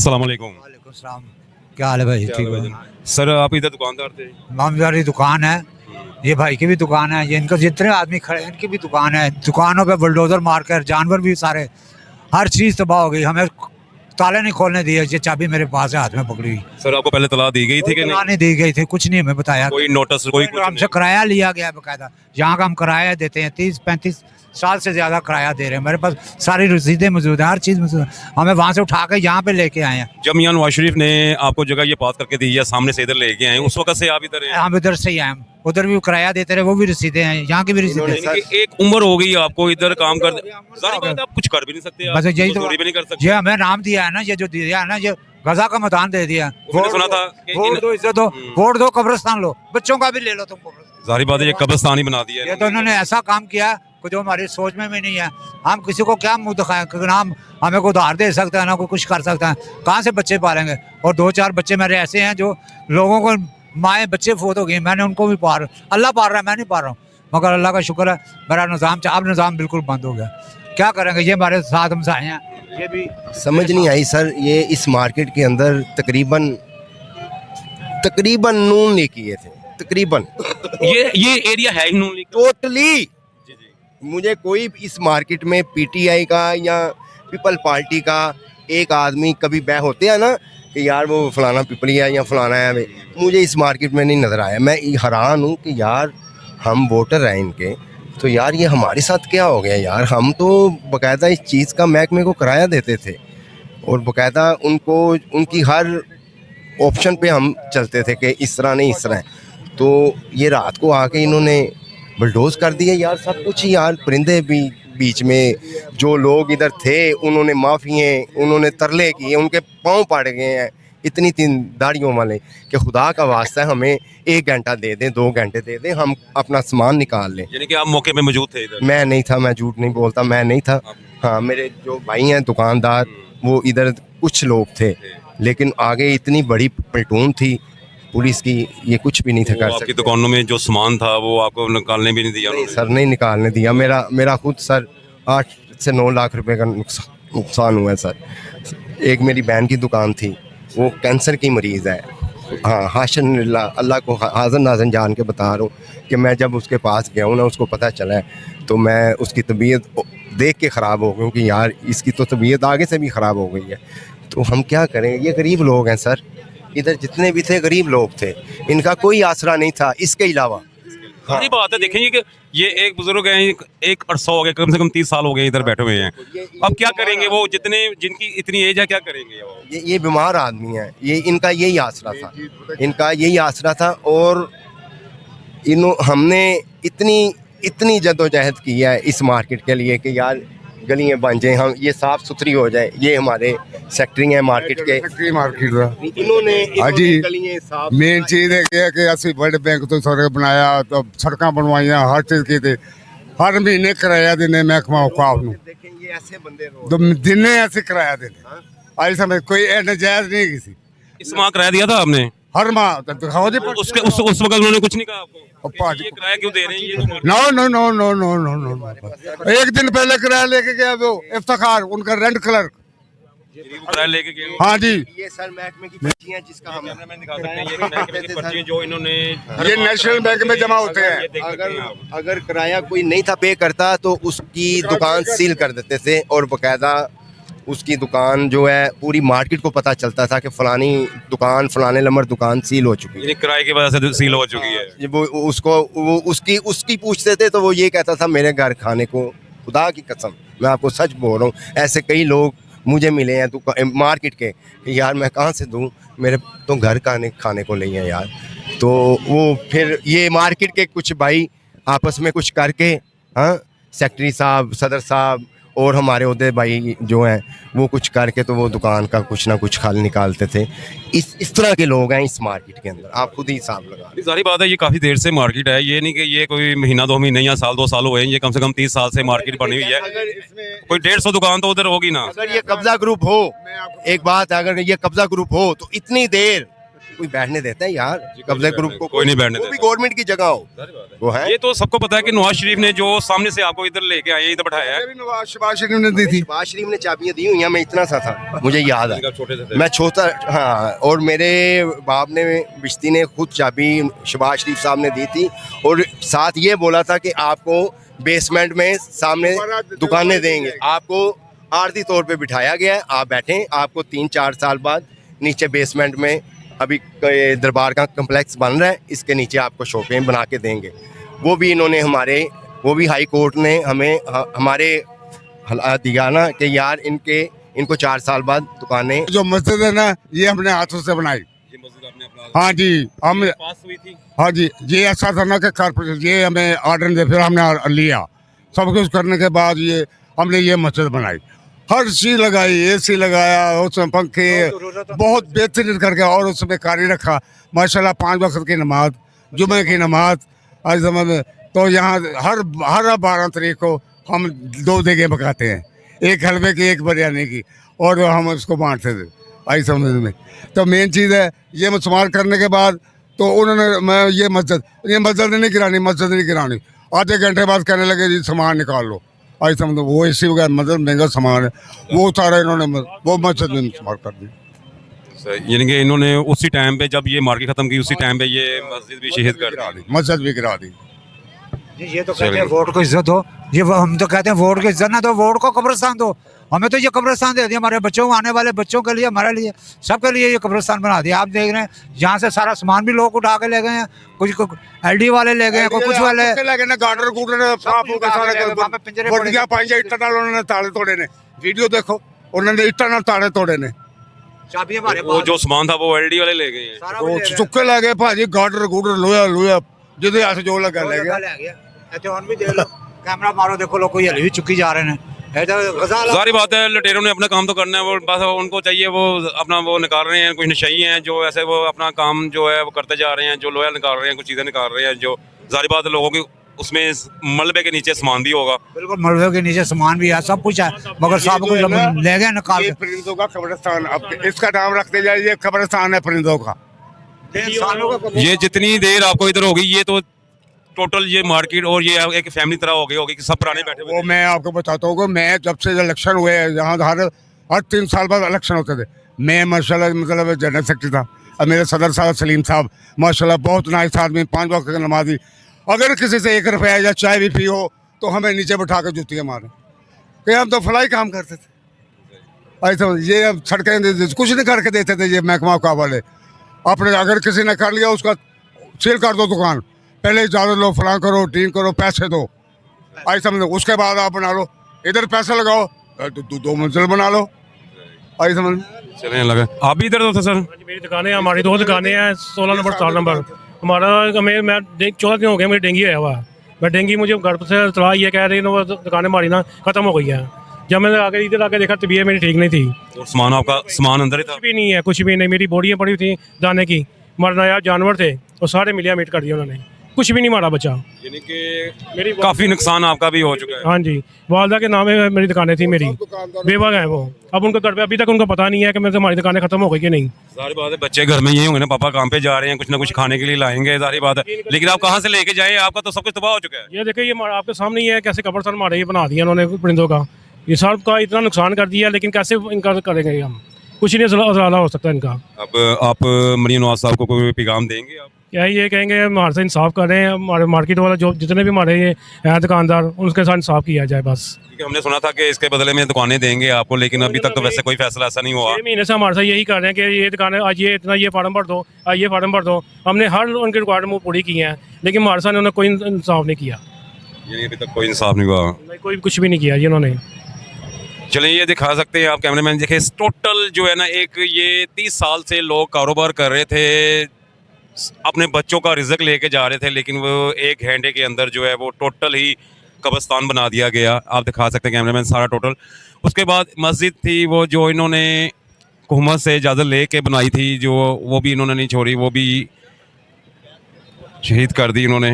अस्सलाम वालेकुम। वालेकुम सलाम। क्या हाल है भाई? क्या ठीक हाल है है। भाईजान? सर आप इधर दुकानदार थे? मामदारी दुकान है, ये भाई की भी दुकान है, ये इनका जितने आदमी खड़े हैं इनकी भी दुकान है। दुकानों पे बुलडोजर मार कर जानवर भी सारे, हर चीज़ तबाह हो गई। हमें ताले नहीं खोलने दिए, ये चाबी मेरे पास है हाथ में पकड़ी हुई। सर आपको पहले तला दी गई थी कि तला नहीं? नहीं दी गई थी, कुछ नहीं हमें बताया। कोई नोटिस कोई कुछ हमसे नहीं? किराया लिया गया है बकायदा। यहाँ का हम किराया देते हैं, 30-35 साल से ज़्यादा किराया दे रहे हैं। मेरे पास सारी रसीदें मौजूद हैं, हर चीज़ मौजूद है। हमें वहाँ से उठा के यहाँ पे लेके आए हैं। जब मियां नवाज शरीफ ने आपको जगह ये पास करके दी है, सामने से इधर लेके आए, उस वक्त से आप इधर हैं? हम इधर से ही आए हैं, उधर भी किराया देते रहे, वो भी रसीदें हैं, यहाँ की भी रसीदें हैं। यानी कि एक उम्र हो गई आपको इधर काम कर, जाहिर बात है आप कुछ कर भी नहीं सकते, बस यही तो मजदूरी भी नहीं कर सकते। ये हमें नाम दिया है ना, ये जो दिया है ना, ये गजा का मैदान दे दिया। मैंने सुना था कि वोट दो, इज्जत दो, वोट दो, कब्रिस्तान लो, बच्चों का भी ले लो तुम कब्रिस्तान। जाहिर बात है ये कब्रिस्तान ही बना दिया ये है। तो इन्होंने ऐसा काम किया कि जो हमारी सोच में भी नहीं है। हम किसी को क्या मुंह दिखाएं, क्योंकि ना हमें को उधार दे सकता है ना कोई कुछ कर सकता है। कहाँ से बच्चे पालेंगे? और 2-4 बच्चे मेरे ऐसे हैं जो लोगों को माएँ बच्चे फोत हो गए, मैंने उनको भी पार, अल्लाह पार रहा है, मैं नहीं पार रहा हूँ। मगर अल्लाह का शुक्र है मेरा निज़ाम, अब निज़ाम बिल्कुल बंद हो गया। क्या करेंगे? ये हमारे साथ हमसाए हैं, ये भी समझ नहीं आई सर। ये इस मार्केट के अंदर तकरीबन नून ने किए थे, तकरीबन ये एरिया है ही नून लीग का? टोटली। जी जी। मुझे कोई इस मार्केट में पीटीआई का या पीपल पार्टी का एक आदमी कभी बै होते हैं ना कि यार वो फलाना पिपली है या फलाना है, मुझे इस मार्केट में नहीं नज़र आया। मैं हैरान हूँ कि यार हम वोटर हैं इनके, तो यार ये हमारे साथ क्या हो गया यार। हम तो बाकायदा इस चीज़ का महकमे को किराया देते थे और बाकायदा उनको उनकी हर ऑप्शन पे हम चलते थे कि इस तरह नहीं इस तरह है। तो ये रात को आके इन्होंने बुलडोज कर दिया यार सब कुछ ही। यार परिंदे भी बीच में, जो लोग इधर थे उन्होंने माफ़िए, उन्होंने तरले किए, उनके पाँव पाड़ गए हैं इतनी 3 दाढ़ियों वाले कि खुदा का वास्ता है हमें 1 घंटा दे दें, 2 घंटे दे दें, हम अपना सामान निकाल लें। यानी कि आप मौके पे मौजूद थे इधर? मैं नहीं था, मैं झूठ नहीं बोलता, मैं नहीं था। हाँ, मेरे जो भाई हैं दुकानदार वो इधर कुछ लोग थे, लेकिन आगे इतनी बड़ी प्लेटून थी पुलिस की, ये कुछ भी नहीं था वो कर आपकी सकते। दुकानों में जो सामान था वो आपको निकालने भी नहीं दिया? नहीं सर, नहीं निकालने दिया। मेरा खुद सर 8 से 9 लाख रुपए का नुकसान हुआ है सर। एक मेरी बहन की दुकान थी, वो कैंसर की मरीज़ है। हाँ, हाशनल्ला, अल्लाह को हाज़र नाज़र जान के बता रहा हूँ कि मैं जब उसके पास गया हूँ ना, उसको पता चला है तो मैं उसकी तबीयत देख के ख़राब हो गई कि यार इसकी तो तबीयत आगे से भी ख़राब हो गई है। तो हम क्या करें? ये गरीब लोग हैं सर, इधर जितने भी थे गरीब लोग थे, इनका कोई आसरा नहीं था इसके अलावा। सारी बात है, देखेंगे कि ये एक बुजुर्ग हैं, एक अरसा हो गया, कम से कम 30 साल हो गए इधर बैठे हुए हैं। अब क्या करेंगे वो, जिनकी इतनी एज है, क्या करेंगे वो? ये बीमार आदमी है, ये इनका यही आसरा था, इनका यही आसरा था। और हमने इतनी जद्दोजहद की है इस मार्केट के लिए कि यार गलियां बन जाए, हम ये साफ़ सुथरी हो जाए। ये हमारे सेक्टरिंग है मार्केट के, इन्होंने जी गलियां साफ मेन चीज़ है कि असं बड़े बैंक तो सारे बनाया, तो सड़क बनवाइया, हर चीज़ की थी। हर महीने किराया देने महकमा औकाफ नूं, देखें ये ऐसे बंदे तो दिन ऐसे किराया देने आई समय कोई नाजायज नहीं किसी। इस माह किराया दिया था आपने? हर माह तो दिखाओ जी उस वक्त उन्होंने कुछ नहीं कहा आपको? पार्टी ये किराया क्यों दे रहे हैं ये तो no no no no no no no no. एक दिन पहले किराया लेके गया वो इफ्तिखार, उनका रेंट क्लर्क। किराया लेके गए? हाँ जी, ये सर महकमे की पर्ची है जिसका हम कैमरामैन दिखा सकते हैं, ये महकमे की पर्ची है जो इन्होंने ये नेशनल बैंक में जमा होते हैं। ये देख सकते हैं आप। अगर किराया कोई नहीं था पे करता तो उसकी दुकान सील कर देते थे और बकायदा उसकी दुकान जो है पूरी मार्केट को पता चलता था कि फलानी दुकान, फलाने नंबर दुकान सील हो चुकी है। ये किराए की वजह से सील हो चुकी है। जब वो उसकी पूछते थे तो वो ये कहता था मेरे घर खाने को, खुदा की कसम मैं आपको सच बोल रहा हूँ, ऐसे कई लोग मुझे मिले हैं मार्केट के कि यार मैं कहाँ से दूँ, मेरे तो घर खाने को नहीं है यार। तो वो फिर ये मार्केट के कुछ भाई आपस में कुछ करके, हाँ, सेक्रेटरी साहब, सदर साहब और हमारे उहदे भाई जो हैं वो कुछ करके तो वो दुकान का कुछ ना कुछ खाल निकालते थे। इस तरह के लोग हैं इस मार्केट के अंदर, आप खुद ही हिसाब लगा। सारी बात है, ये काफ़ी देर से मार्केट है, ये नहीं कि ये कोई महीना 2 महीने या साल 2 साल हुए हैं, ये कम से कम 30 साल से मार्केट बनी हुई है। कोई 150 दुकान तो उधर होगी ना? अगर ये कब्जा ग्रुप हो, एक बात है, अगर ये कब्जा ग्रुप हो तो इतनी देर कोई बैठने देता है यार कब्जे ग्रुप को? कोई नहीं बैठने वो भी देता। गवर्नमेंट की जगह हो वो है। ये तो सबको पता है कि नवाज शरीफ ने जो सामने से आपको इधर लेके आए इधर बैठाया है। शहबाज शरीफ ने दी थी। शहबाज शरीफ ने चाबियां दी हुई हैं, मैं इतना सा था मुझे याद है, छोटे से थे। मैं छोटा, हाँ। और मेरे बाप ने बिश्ती ने खुद चाबी शहबाज शरीफ साहब ने दी थी और साथ ये बोला था कि आपको बेसमेंट में सामने दुकानें देंगे, आपको आर्थिक तौर पे बिठाया गया है, आप बैठें, आपको 3-4 साल बाद नीचे बेसमेंट में अभी दरबार का कम्प्लेक्स बन रहा है, इसके नीचे आपको शॉपें बना के देंगे। वो भी इन्होंने वो भी हाई कोर्ट ने हमें हमारे दिया ना कि यार इनको 4 साल बाद दुकानें। जो मस्जिद है ना ये हमने हाथों से बनाई। ये मस्जिद आपने अपना हाँ जी, हम पास हुई थी। हाँ जी, ये ऐसा था ना कि कारपोरेशन ये हमें ऑर्डर दे, फिर हमने लिया, सब कुछ करने के बाद ये हमने ये मस्जिद बनाई, हर चीज लगाई, एसी लगाया, उसमें पंखे बहुत बेहतरीन करके, और उसमें कारी रखा माशाल्लाह। 5 वक्त की नमाज, जुमे की नमाज आज समय में। तो यहाँ हर 12 तारीख को हम 2 देगे पकाते हैं, एक हलवे की एक बिरयानी की, और हम उसको बांटते थे आई समझ में। तो मेन चीज़ है ये मुसलमान करने के बाद तो उन्होंने मैं ये मस्जिद नहीं गिरानी, मस्जिद नहीं गिरानी। आधे घंटे बाद कहने लगे जी सामान निकाल लो, आई समझो। वो एसी वगैरह मतलब महंगा सामान है, वो सारा इन्होंने वो मस्जिद में इस्तेमाल कर दिया। यानी कि इन्होंने उसी टाइम पे जब ये मार्केट खत्म की उसी टाइम पे ये मस्जिद भी शहीद कर दी। मस्जिद भी गिरा दी। ये तो कहते हैं वोट को इज्जत हो, ये हम तो कहते हैं वोट को इज्जत ना दो, वोट को कब्रिस्तान दो। हमें तो ये कब्रिस्तान दे दिया, हमारे बच्चों को, आने वाले बच्चों के लिए, हमारे लिए, सबके लिए ये कब्रिस्तान बना दिया। आप देख रहे हैं यहाँ से सारा सामान भी लोग उठा के ले गए हैं, कुछ LD वाले ले गए हैं, कुछ वाले गार्डर गुडर साफ हो गए सारे, वर्दियां पाई जाए, इट्टा नाल उन्होंने ताले तोड़े ने। वीडियो देखो, उन्होंने इट्टा नाल ताले तोड़े ने। चाबी हमारे वो जो सामान था वो LD वाले ले गए हैं। वो चुक्के ले गए भाजी, गार्डर गुडर लोया जिदे हाथ जो लगा ले गया। भी देख लो, कैमरा मारो, देखो लोग कोई हली भी चुकी जा रहे हैं। जारी बात है, लुटेरों ने अपना काम तो करना है, वो बस उनको चाहिए वो अपना वो निकाल रहे हैं, कुछ नशाई हैं जो ऐसे वो अपना काम जो है वो करते जा रहे हैं, जो लोहा निकाल रहे हैं, कुछ चीज़ें निकाल रहे हैं, जो जारी बात है लोगों की उसमें मलबे के नीचे सामान भी होगा। बिल्कुल, मलबे के नीचे सामान भी है, सब कुछ है, मगर सब कुछ ले गए निकाल के। परिंदों का कब्रिस्तान, अब इसका नाम रखते जाए, ये कब्रिस्तान है परिंदों का। ये जितनी देर आपको इधर होगी ये तो टोटल ये मार्केट और ये एक फैमिली तरह हो गई होगी कि सब पुराने बैठे हुए। वो मैं आपको बताता हूँ, मैं जब से इलेक्शन हुए यहाँ हर 3 साल बाद इलेक्शन होते थे, मैं माशाल्लाह मतलब जनरल सेक्रेटरी था। अब मेरे सदर साहब सलीम साहब माशाल्लाह बहुत नाइस आदमी, 5 वक्त की नमाजी। अगर किसी से 1 रुपया या चाय भी पी हो तो हमें नीचे बैठा कर जूतियाँ मारे कि हम तो फलाई काम करते थे। ऐसा ये अब सड़कें कुछ नहीं करके देते थे ये महकमा का वाले। अपने अगर किसी ने कर लिया उसका सील कर दो दुकान, पहले इजाजत लो, फलां करो, टीन करो, पैसे दो, ऐसा समझो। उसके बाद आप बना लो, इधर पैसे लगाओ तो 2 मंजिल बना लो, ऐसा समझ। चलने लगा। आप भी इधर थे सर? मेरी दुकानें, हमारी 2 दुकानें हैं, 16 नंबर 7 नंबर। हमारा मैं 14 दिन हो गए मुझे डेंगू आया हुआ। मैं डेंगू मुझे घर से इतला ये कह रही है वो दुकानें हमारी ना खत्म हो गई है। जब मैंने आगे इधर आके देखा तबीयत मेरी ठीक नहीं थी। और सामान आपका सामान अंदर ही था? कुछ भी नहीं है, कुछ भी नहीं। मेरी बोरियाँ पड़ी थी दाने की, मरना यार जानवर थे और सारे मिलिया मीट कर दिया उन्होंने, कुछ भी नहीं मारा बचा। यानी कि मेरी काफ़ी नुकसान आपका भी हो चुका है। हाँ जी, वालदा के नाम में मेरी दुकानें थी, मेरी बेवा है वो। अब उनको घर पे अभी तक उनको पता नहीं है कि मेरे हमारी दुकानें खत्म हो गई कि नहीं। सारी बात है, बच्चे घर में यही होंगे ना, पापा काम पे जा रहे हैं, कुछ ना कुछ खाने के लिए लाएंगे, सारी बात है। लेकिन आप कहाँ से लेके जाए, आपका तो सब कुछ तबाह हो चुका है। ये देखिए, ये आपके सामने ही है कैसे कब्रिस्तान हमारे ये बना दिया उन्होंने परिंदों का। ये सब का इतना नुकसान कर दिया, लेकिन कैसे इनका करेंगे हम, कुछ नहीं ज़्यादा हो सकता इनका। अब आप मरियम नवाज साहब को कोई पैगाम देंगे आप? क्या ये कहेंगे हमारे से इंसाफ कर रहे हैं, हमारे मार्केट वाला जो जितने भी हमारे ये हैं दुकानदार, उनके साथ इंसाफ किया जाए बस। क्योंकि हमने सुना था कि इसके बदले में दुकानें देंगे आपको, लेकिन अभी तक तो वैसे कोई फैसला ऐसा नहीं हुआ। 6 महीने से हमारे साथ यही कर रहे हैं कि ये दुकानें आज ये इतना ये फार्म भर दो, आज ये फार्म भर दो। हमने हर उनके रिक्वायरमेंट पूरी की हैं, लेकिन हमारे साथ उन्होंने कोई इंसाफ नहीं किया। यानी अभी तक कोई इंसाफ नहीं हुआ, कोई कुछ भी नहीं किया जी उन्होंने। चलिए ये दिखा सकते हैं आप कैमरामैन, देखिए टोटल जो है ना, एक ये 30 साल से लोग कारोबार कर रहे थे, अपने बच्चों का रिज़्क लेके जा रहे थे, लेकिन वो एक घंटे के अंदर जो है वो टोटल ही कब्रिस्तान बना दिया गया। आप दिखा सकते हैं कैमरामैन सारा टोटल। उसके बाद मस्जिद थी वो जो इन्होंने हुकूमत से इजाज़त ले के बनाई थी, जो वो भी इन्होंने नहीं छोड़ी, वो भी शहीद कर दी इन्होंने।